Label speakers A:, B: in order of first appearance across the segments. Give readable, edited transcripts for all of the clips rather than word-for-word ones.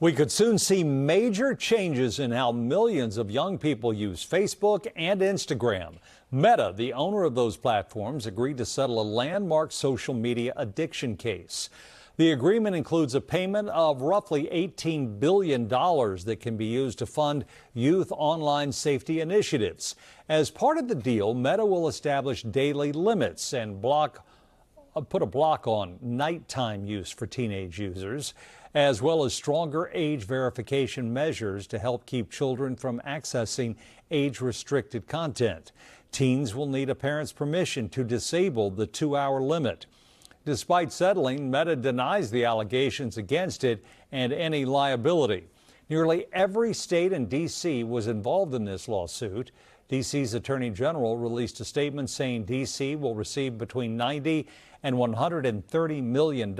A: We could soon see major changes in how millions of young people use Facebook and Instagram. Meta, the owner of those platforms, agreed to settle a landmark social media addiction case. The agreement includes a payment of roughly $18 billion that can be used to fund youth online safety initiatives. As part of the deal, Meta will establish daily limits and put a block on nighttime use for teenage users, as well as stronger age verification measures to help keep children from accessing age-restricted content. Teens will need a parent's permission to disable the 2-hour limit. Despite settling, Meta denies the allegations against it and any liability. Nearly every state in D.C. was involved in this lawsuit. D.C.'s Attorney General released a statement saying D.C. will receive between $90 and $130 million.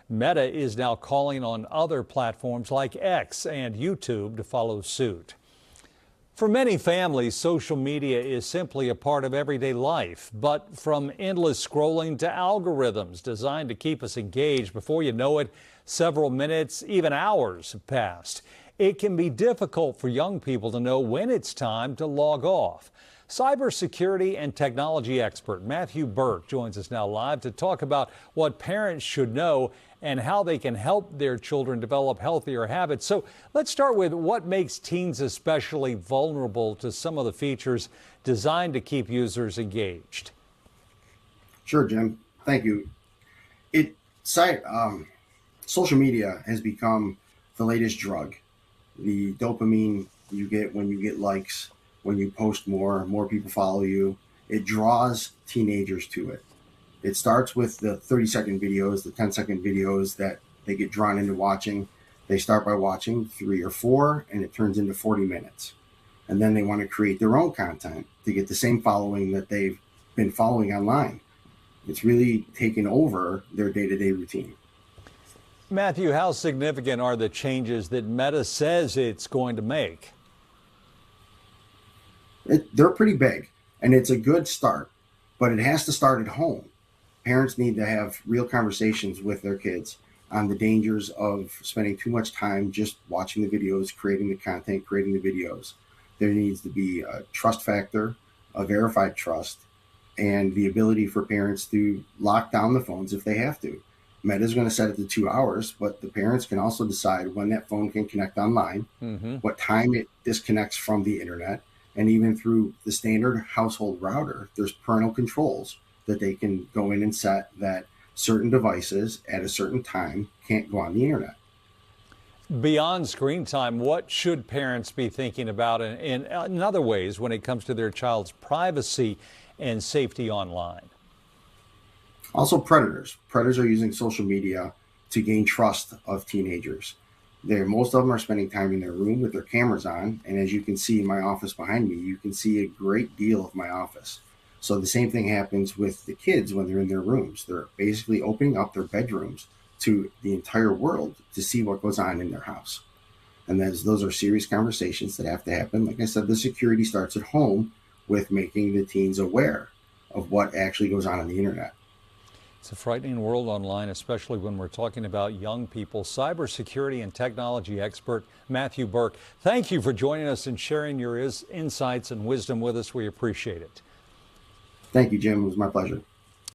A: Meta is now calling on other platforms like X and YouTube to follow suit. For many families, social media is simply a part of everyday life. But from endless scrolling to algorithms designed to keep us engaged, before you know it, several minutes, even hours have passed. It can be difficult for young people to know when it's time to log off. Cybersecurity and technology expert Matthew Burke joins us now live to talk about what parents should know and how they can help their children develop healthier habits. So let's start with what makes teens especially vulnerable to some of the features designed to keep users engaged.
B: Sure, Jim. Thank you. Social media has become the latest drug. The dopamine you get when you get likes, when you post more people follow you, it draws teenagers to it. It starts with the 30-second videos, the 10-second videos that they get drawn into watching. They start by watching 3 or 4, and it turns into 40 minutes. And then they want to create their own content to get the same following that they've been following online. It's really taken over their day-to-day routine.
A: Matthew, how significant are the changes that Meta says it's going to make?
B: They're pretty big, and it's a good start, but it has to start at home. Parents need to have real conversations with their kids on the dangers of spending too much time just watching the videos, creating the content, creating the videos. There needs to be a trust factor, a verified trust, and the ability for parents to lock down the phones if they have to. Meta is going to set it to 2 hours, but the parents can also decide when that phone can connect online, what time it disconnects from the internet, and even through the standard household router, there's parental controls that they can go in and set that certain devices at a certain time can't go on the internet.
A: Beyond screen time, what should parents be thinking about in other ways when it comes to their child's privacy and safety online?
B: Also, predators. Predators are using social media to gain trust of teenagers. Most of them are spending time in their room with their cameras on. And as you can see in my office behind me, you can see a great deal of my office. So the same thing happens with the kids when they're in their rooms. They're basically opening up their bedrooms to the entire world to see what goes on in their house. And those are serious conversations that have to happen. Like I said, the security starts at home with making the teens aware of what actually goes on the internet.
A: It's a frightening world online, especially when we're talking about young people. Cybersecurity and technology expert Matthew Burke, thank you for joining us and sharing your insights and wisdom with us. We appreciate it.
B: Thank you, Jim. It was my pleasure.